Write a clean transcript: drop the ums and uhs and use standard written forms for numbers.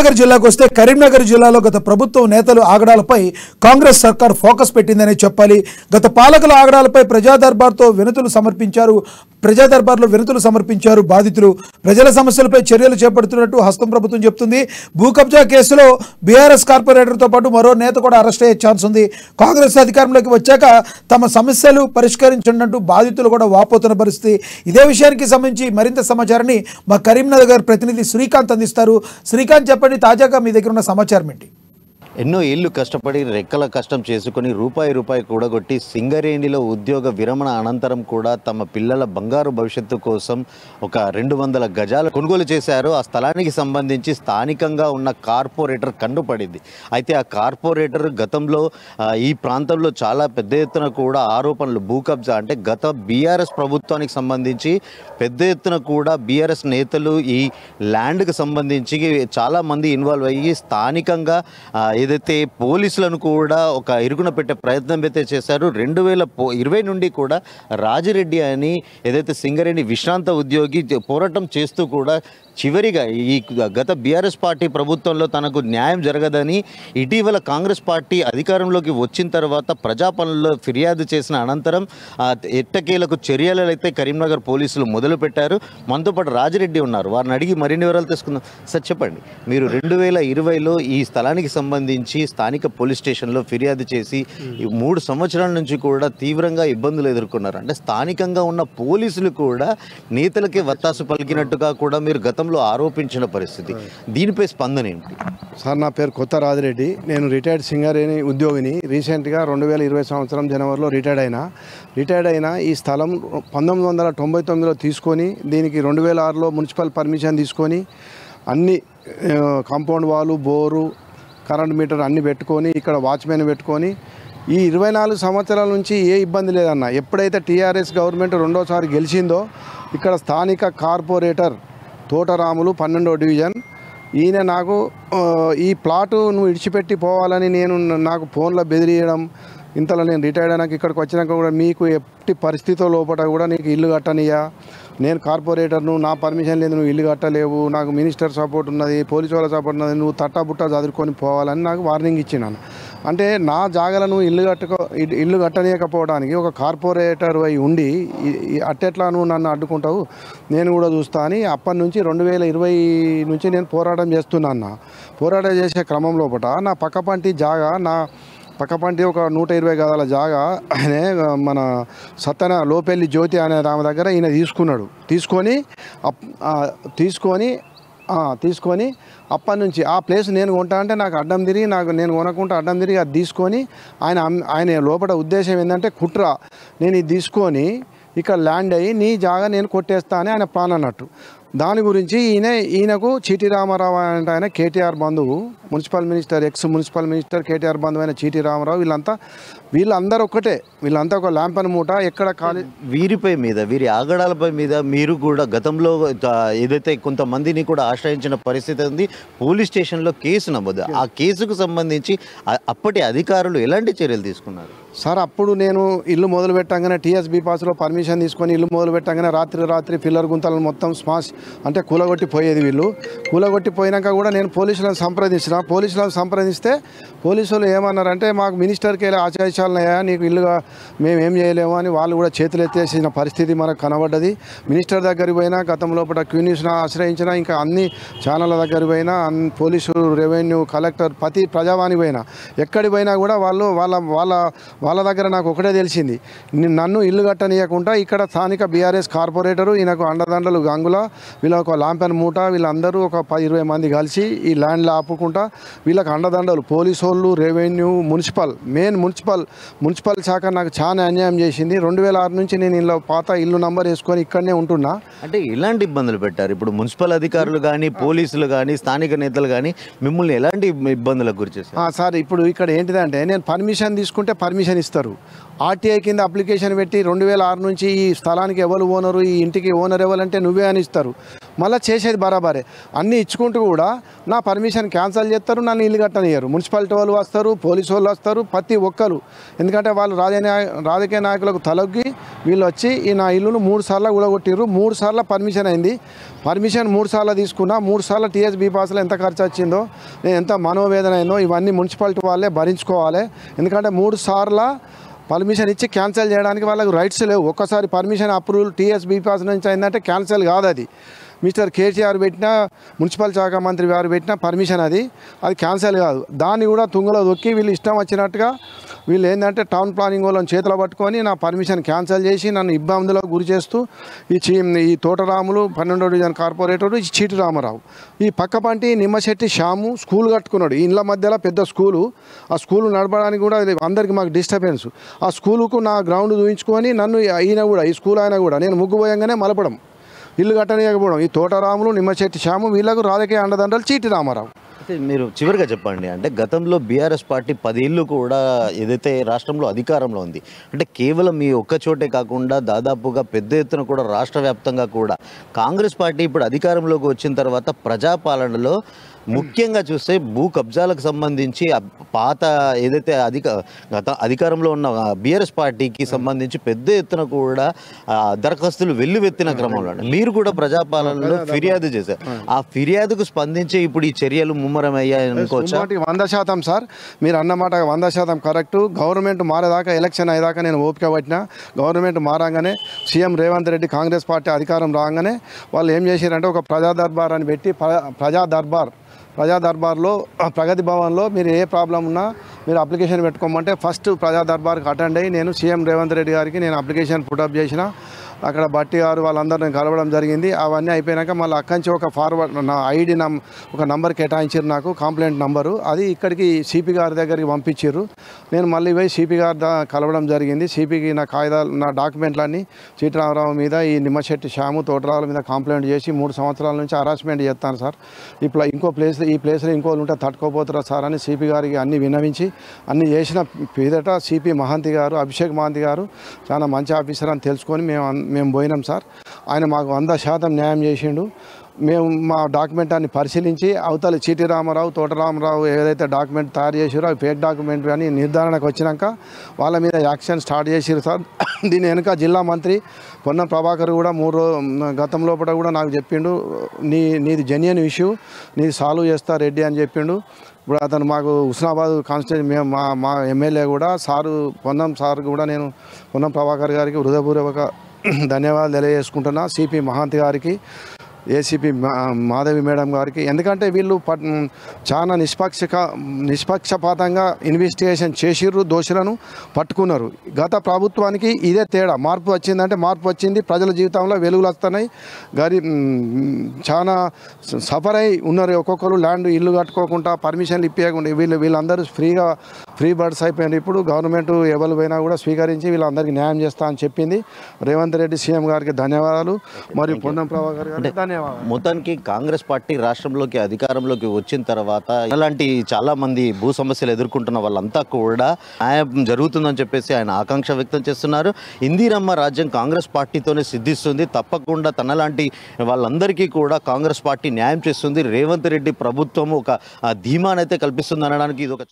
కరీంనగర్ జిల్లాకు వస్తే కరీంనగర్ జిల్లాలో గత ప్రభుత్వం నేతలు ఆగడాలపై కాంగ్రెస్ సర్కార్ ఫోకస్ పెట్టిందనే చెప్పాలి. గత పాలకుల ఆగడాలపై ప్రజా దర్బార్లో వినతులు సమర్పించారు బాధితులు. ప్రజల సమస్యలపై చర్యలు చేపడుతున్నట్టు హస్తం ప్రభుత్వం చెప్తుంది. భూ కబ్జా కేసులో బీఆర్ఎస్ కార్పొరేటర్తో పాటు మరో నేత కూడా అరెస్ట్ అయ్యే ఛాన్స్ ఉంది. కాంగ్రెస్ అధికారంలోకి వచ్చాక తమ సమస్యలు పరిష్కరించండి బాధితులు కూడా వాపోతున్న పరిస్థితి. ఇదే విషయానికి సంబంధించి మరింత సమాచారాన్ని మా కరీంనగర్ ప్రతినిధి శ్రీకాంత్ అందిస్తారు. శ్రీకాంత్, చెప్పండి, తాజాగా మీ దగ్గర ఉన్న సమాచారం ఏంటి? ఎన్నో ఏళ్లు కష్టపడి రెక్కల కష్టం చేసుకుని రూపాయి కూడగొట్టి సింగరేణిలో ఉద్యోగ విరమణ అనంతరం కూడా తమ పిల్లల బంగారు భవిష్యత్తు కోసం ఒక 200 గజాలు కొనుగోలు చేశారు. ఆ స్థలానికి సంబంధించి స్థానికంగా ఉన్న కార్పొరేటర్ కండుపడింది. అయితే ఆ కార్పొరేటర్ గతంలో ఈ ప్రాంతంలో చాలా పెద్ద ఎత్తున కూడా ఆరోపణలు, భూ కబ్జా అంటే గత బీఆర్ఎస్ ప్రభుత్వానికి సంబంధించి పెద్ద ఎత్తున కూడా బీఆర్ఎస్ నేతలు ఈ ల్యాండ్కి సంబంధించి చాలామంది ఇన్వాల్వ్ అయ్యి స్థానికంగా ఏదైతే పోలీసులను కూడా ఒక ఇరుకున పెట్టే ప్రయత్నం అయితే చేశారు. 2020 నుండి కూడా రాజిరెడ్డి అని ఏదైతే సింగరేణి విశ్రాంత ఉద్యోగి పోరాటం చేస్తూ కూడా చివరిగా ఈ గత బీఆర్ఎస్ పార్టీ ప్రభుత్వంలో తనకు న్యాయం జరగదని ఇటీవల కాంగ్రెస్ పార్టీ అధికారంలోకి వచ్చిన తర్వాత ప్రజాపాలనలో ఫిర్యాదు చేసిన అనంతరం ఎట్టకేలకు చర్యలు అయితే కరీంనగర్ పోలీసులు మొదలుపెట్టారు. మనతో పాటు రాజిరెడ్డి ఉన్నారు, వారిని అడిగి మరిన్ని వివరాలు తెలుసుకుందాం. సార్, చెప్పండి, మీరు 2020లో ఈ స్థలానికి సంబంధించి స్థానిక పోలీస్ స్టేషన్లో ఫిర్యాదు చేసి 3 సంవత్సరాల నుంచి కూడా తీవ్రంగా ఇబ్బందులు ఎదుర్కొన్నారు. అంటే స్థానికంగా ఉన్న పోలీసులు కూడా నేతలకే వత్తాసు పలికినట్టుగా కూడా మీరు గతంలో ఆరోపించిన పరిస్థితి, దీనిపై స్పందన ఏమిటి? సార్, నా పేరు కొత్త రాజిరెడ్డి. నేను రిటైర్డ్ సింగరేణి ఉద్యోగిని. రీసెంట్గా 2020 సంవత్సరం జనవరిలో రిటైర్డ్ అయిన ఈ స్థలం 1999లో తీసుకొని దీనికి 2006లో మున్సిపల్ పర్మిషన్ తీసుకొని అన్ని కాంపౌండ్ వాలు, బోరు, కరెంట్ మీటర్ అన్నీ పెట్టుకొని ఇక్కడ వాచ్మెన్ పెట్టుకొని ఈ 24 సంవత్సరాల నుంచి ఏ ఇబ్బంది లేదన్న. ఎప్పుడైతే టీఆర్ఎస్ గవర్నమెంట్ రెండోసారి గెలిచిందో ఇక్కడ స్థానిక కార్పొరేటర్ తోటరాములు 12వ డివిజన్ ఈయన నాకు ఈ ప్లాటు నువ్వు ఇడిచిపెట్టి పోవాలని నాకు ఫోన్లో బెదిరియడం, ఇంతలో నేను రిటైర్డ్ అయినాక ఇక్కడికి వచ్చినాక కూడా మీకు ఎట్టి పరిస్థితుల లోపల కూడా నీకు ఇల్లు కట్టనియా, నేను కార్పొరేటర్ను, నా పర్మిషన్ లేదు, నువ్వు ఇల్లు కట్టలేవు, నాకు మినిస్టర్ సపోర్ట్ ఉన్నది, పోలీసు వాళ్ళ సపోర్ట్ ఉన్నది, నువ్వు తట్టాబుట్టా చదువుకొని పోవాలని నాకు వార్నింగ్ ఇచ్చినాను. అంటే నా జాగాలను ఇల్లు కట్టనీయకపోవడానికి ఒక కార్పొరేటర్ అయి ఉండి అట్టెట్లా నువ్వు నన్ను అడ్డుకుంటావు, నేను కూడా చూస్తా అని అప్పటి నుంచి 2020 నుంచి నేను పోరాటం చేస్తున్నాను. పోరాటం చేసే క్రమం లోపల నా పక్కపంటి ఒక 120 గదాల జాగా మన సత్తన లోపెల్లి జ్యోతి అనే ఆమె దగ్గర ఈయన తీసుకొని అప్పటి నుంచి ఆ ప్లేస్ నేను కొంటా అంటే నాకు అడ్డం తిరిగి నేను కొనకుండా అడ్డం తిరిగి అది తీసుకొని ఆయన లోపల ఉద్దేశం ఏంటంటే కుట్ర, నేను ఇది తీసుకొని ఇక్కడ ల్యాండ్ అయ్యి నీ జాగా నేను కొట్టేస్తా అని ఆయన ప్లాన్ అన్నట్టు. దాని గురించి ఈయనకు చీటీ రామారావు అంటే ఆయన కేటీఆర్ బంధువు, ఎక్స్ మున్సిపల్ మినిస్టర్ కేటీఆర్ బంధువు అయిన చీటీ రామారావు, వీళ్ళందరూ ఒక్కటే, వీళ్ళంతా ఒక ల్యాంపన్ మూట. ఎక్కడ వీరి ఆగడాలపై మీద మీరు కూడా గతంలో ఏదైతే కొంతమందిని కూడా ఆశ్రయించిన పరిస్థితి ఉంది. పోలీస్ స్టేషన్లో కేసు నమోదు. ఆ కేసుకు సంబంధించి అప్పటి అధికారులు ఎలాంటి చర్యలు తీసుకున్నారు? సార్, అప్పుడు నేను ఇల్లు మొదలు పెట్టగానే టీఎస్బీ పాస్లో పర్మిషన్ తీసుకొని ఇల్లు మొదలు పెట్టగానే రాత్రి పిల్లర్ గుంతలను మొత్తం స్మాష్ అంటే కూలగొట్టి పోయేది. కూలగొట్టి పోయినాక కూడా నేను పోలీసులను సంప్రదిస్తే పోలీసులు ఏమన్నారంటే మాకు మినిస్టర్కి వెళ్ళి ఆచార్యాలనయ్యా, నీకు ఇల్లుగా మేము ఏం చేయలేము అని వాళ్ళు కూడా చేతులు ఎత్తేసిన పరిస్థితి మనకు కనబడ్డది. మినిస్టర్ దగ్గరికి పోయినా, గతం లోపల క్యూ న్యూస్ను ఆశ్రయించిన, ఇంకా అన్ని ఛానళ్ళ దగ్గరికి పోయినా, పోలీసులు, రెవెన్యూ, కలెక్టర్, ప్రతి ప్రజావాణి పోయినా, ఎక్కడికి పోయినా కూడా వాళ్ళు వాళ్ళ దగ్గర నాకు ఒకటే తెలిసింది, నన్ను ఇల్లు కట్టనీయకుండా ఇక్కడ స్థానిక బీఆర్ఎస్ కార్పొరేటరు, ఈయనకు అండదండలు గంగుల, వీళ్ళకు లాంపెన్ మూట, వీళ్ళందరూ ఒక 10-20 మంది కలిసి ఈ ల్యాండ్లో ఆపుకుంటా వీళ్ళకి అండదండలు, పోలీసు వాళ్ళు, రెవెన్యూ, మున్సిపల్ శాఖ నాకు చాలా అన్యాయం చేసింది. 2006 నుంచి నేను ఇలా పాత ఇల్లు నంబర్ వేసుకొని ఇక్కడనే ఉంటున్నా. అంటే ఎలాంటి ఇబ్బందులు పెట్టారు? ఇప్పుడు మున్సిపల్ అధికారులు కానీ, పోలీసులు కానీ, స్థానిక నేతలు కానీ మిమ్మల్ని ఎలాంటి ఇబ్బందులకు గురి చేశారు? సార్, ఇప్పుడు ఇక్కడ ఏంటిదంటే నేను పర్మిషన్ తీసుకుంటే పర్మిషన్ ఇస్తారు. ఆర్టీఐ కింద అప్లికేషన్ పెట్టి 2006 నుంచి ఈ స్థలానికి ఎవరు ఓనరు, ఈ ఇంటికి ఓనర్ ఎవరంటే నువ్వే అని ఇస్తారు. మళ్ళీ చేసేది బరాబరే. అన్నీ ఇచ్చుకుంటూ కూడా నా పర్మిషన్ క్యాన్సిల్ చేస్తారు, నన్ను ఇల్లు కట్టనియరు. మున్సిపాలిటీ వాళ్ళు వస్తారు, పోలీసు వాళ్ళు వస్తారు, ప్రతి ఒక్కరు. ఎందుకంటే వాళ్ళు రాజకీయ నాయకులకు తలొగ్గి వీళ్ళు వచ్చి ఈ నా ఇల్లును 3 సార్లు కూడగొట్టిర్రు. 3 సార్లు పర్మిషన్ అయింది. పర్మిషన్ 3 సార్లు తీసుకున్నా. 3 సార్లు టీఎస్బీ పాస్లో ఎంత ఖర్చు వచ్చిందో, నేను ఎంత మనోవేదన అయిందో ఇవన్నీ మున్సిపాలిటీ వాళ్ళే భరించుకోవాలి. ఎందుకంటే 3 సార్లు పర్మిషన్ ఇచ్చి క్యాన్సిల్ చేయడానికి వాళ్ళకు రైట్స్ లేవు. ఒక్కసారి పర్మిషన్ అప్రూవల్ టీఎస్బీ పాస్ నుంచి అయిందంటే క్యాన్సిల్ కాదు. అది మిస్టర్ కేసీఆర్ పెట్టిన మున్సిపల్ శాఖ మంత్రి గారు పెట్టిన పర్మిషన్, అది క్యాన్సిల్ కాదు. దాన్ని కూడా తుంగలో దొక్కి వీళ్ళు ఇష్టం వచ్చినట్టుగా వీళ్ళు ఏంటంటే టౌన్ ప్లానింగ్ వాళ్ళని చేతిలో పట్టుకొని నా పర్మిషన్ క్యాన్సిల్ చేసి నన్ను ఇబ్బందులకు గురి చేస్తూ ఈ తోటరాములు 12వ డివిజన్ కార్పొరేటరు ఈ చీటి రామారావు, ఈ పక్కపంటి నిమ్మశెట్టి శ్యాము స్కూల్ కట్టుకున్నాడు. ఈ ఇళ్ళ మధ్యలో పెద్ద స్కూలు. ఆ స్కూలు నడపడానికి కూడా అందరికీ మాకు డిస్టర్బెన్స్. ఆ స్కూలుకు నా గ్రౌండ్ చూపించుకొని నన్ను ఈయన కూడా ఈ స్కూల్ ఆయన కూడా నేను ముగ్గు పోయంగానే మలపడం, ఇల్లు కట్టనీయకపోవడం. ఈ తోటరాములు నిమ్మశెట్టి శ్యాము వీళ్ళకు రాజకీయ అండదండలు చీటి రామారావు. అయితే మీరు చివరిగా చెప్పండి, అంటే గతంలో బీఆర్ఎస్ పార్టీ 10 ఏళ్ళు కూడా ఏదైతే రాష్ట్రంలో అధికారంలో ఉంది, అంటే కేవలం మీ ఒక్క చోటే కాకుండా దాదాపుగా పెద్ద ఎత్తున కూడా రాష్ట్ర వ్యాప్తంగా కూడా కాంగ్రెస్ పార్టీ ఇప్పుడు అధికారంలోకి వచ్చిన తర్వాత ప్రజాపాలనలో ముఖ్యంగా చూస్తే భూ కబ్జాలకు సంబంధించి పాత ఏదైతే అధికారంలో ఉన్న బీఆర్ఎస్ పార్టీకి సంబంధించి పెద్ద ఎత్తున కూడా దరఖాస్తులు వెల్లువెత్తిన క్రమంలో మీరు కూడా ప్రజాపాలనలో ఫిర్యాదు చేశారు. ఆ ఫిర్యాదుకు స్పందించి ఇప్పుడు ఈ చర్యలు ముమ్మరమయ్యాయి అనుకోవచ్చా? 100% సార్, మీరు అన్నమాట 100% కరెక్ట్. గవర్నమెంట్ మారేదాకా, ఎలక్షన్ అయ్యేదాకా నేను ఓపిక పట్టిన. గవర్నమెంట్ మారాగానే సీఎం రేవంత్ రెడ్డి కాంగ్రెస్ పార్టీ అధికారం రాగానే వాళ్ళు ఏం చేశారంటే ఒక ప్రజా దర్బార్ అని పెట్టి, ప్రజా దర్బార్లో ప్రగతి భవన్లో మీరు ఏ ప్రాబ్లం ఉన్నా మీరు అప్లికేషన్ పెట్టుకోమంటే ఫస్ట్ ప్రజా దర్బార్కి అటెండ్ అయ్యి నేను సీఎం రేవంత్ రెడ్డి గారికి నేను అప్లికేషన్ పుటప్ చేసిన. అక్కడ బట్టి గారు వాళ్ళందరినీ కలవడం జరిగింది. అవన్నీ అయిపోయాక మళ్ళీ అక్కడి నుంచి ఒక ఫార్వర్డ్ నా ఐడి ఒక నంబర్ కేటాయించారు నాకు, కంప్లైంట్ నంబరు. అది ఇక్కడికి సిపి గారి దగ్గరికి పంపించారు. నేను మళ్ళీ పోయి సిపి గారి కలవడం జరిగింది. సిపికి నా కాగితాలు, నా డాక్యుమెంట్లన్నీ చీటిరామరావు మీద, ఈ నిమ్మశెట్టి శ్యాము తోటరావుల మీద కంప్లైంట్ చేసి 3 సంవత్సరాల నుంచి హరాస్మెంట్ చేస్తాను సార్. ఇప్పుడు ఈ ప్లేస్లో ఇంకోళ్ళు ఉంటే తట్టుకోపోతారా సార్ అని సిపి గారికి అన్నీ విన్నవించి అన్నీ చేసిన పిదట సిపి మహంతి గారు, అభిషేక్ మహంతి గారు చాలా మంచి ఆఫీసర్ అని తెలుసుకొని మేము పోయినాం సార్. ఆయన మాకు 100% న్యాయం చేసిండు. మేము మా డాక్యుమెంట్ అన్ని పరిశీలించి అవతల చీటి రామారావు, తోటరామరావు ఏదైతే డాక్యుమెంట్ తయారు చేసారో అవి ఫేక్ డాక్యుమెంట్ అని నిర్ధారణకు వచ్చినాక వాళ్ళ మీద యాక్షన్ స్టార్ట్ చేసారు సార్. దీని వెనుక జిల్లా మంత్రి పొన్నం ప్రభాకర్ కూడా గతం లోపల కూడా నాకు చెప్పిండు, నీది జెన్యూన్ ఇష్యూ, నీది సాల్వ్ చేస్తా రెడ్డి అని చెప్పిండు. ఇప్పుడు అతను మాకు హుస్నాబాద్ కాన్స్టిట్యూన్సీ మేము మా ఎమ్మెల్యే కూడా పొన్నం సార్ కూడా నేను పొన్నం ప్రభాకర్ గారికి హృదయపూర్వక ధన్యవాదాలు తెలియజేసుకుంటున్నా. సిపి మహాంతి గారికి, ఏసీపీ మాధవి మేడం గారికి. ఎందుకంటే వీళ్ళు చాలా నిష్పక్షపాతంగా ఇన్వెస్టిగేషన్ చేసిర్రు, దోషులను పట్టుకున్నారు. గత ప్రభుత్వానికి ఇదే తేడా. మార్పు వచ్చిందంటే మార్పు వచ్చింది, ప్రజల జీవితంలో వెలుగులు వస్తున్నాయి. చాలా సఫర్ అయి ఉన్నారు. ఒక్కొక్కరు ల్యాండ్ ఇల్లు కట్టుకోకుండా పర్మిషన్లు ఇప్పకుండా వీళ్ళందరూ ఫ్రీ బర్డ్స్ అయిపోయినారు. ఇప్పుడు గవర్నమెంట్ ఎవరు పోయినా కూడా స్వీకరించి వీళ్ళందరికీ న్యాయం చేస్తా అని చెప్పింది. రేవంత్ రెడ్డి సీఎం గారికి ధన్యవాదాలు, మరియు పొన్నం ప్రభాకర్ గారికి ధన్యవాదాలు. మొత్తానికి కాంగ్రెస్ పార్టీ రాష్ట్రంలోకి అధికారంలోకి వచ్చిన తర్వాత అలాంటి చాలా మంది భూ సమస్యలు ఎదుర్కొంటున్న వాళ్ళంతా కూడా న్యాయం జరుగుతుందని చెప్పేసి ఆయన ఆకాంక్ష వ్యక్తం చేస్తున్నారు. ఇందిరమ్మ రాజ్యం కాంగ్రెస్ పార్టీతోనే సిద్ధిస్తుంది, తప్పకుండా తనలాంటి వాళ్ళందరికీ కూడా కాంగ్రెస్ పార్టీ న్యాయం చేస్తుంది. రేవంత్ రెడ్డి ప్రభుత్వం ఒక ధీమానైతే కల్పిస్తుంది అనడానికి ఇది ఒక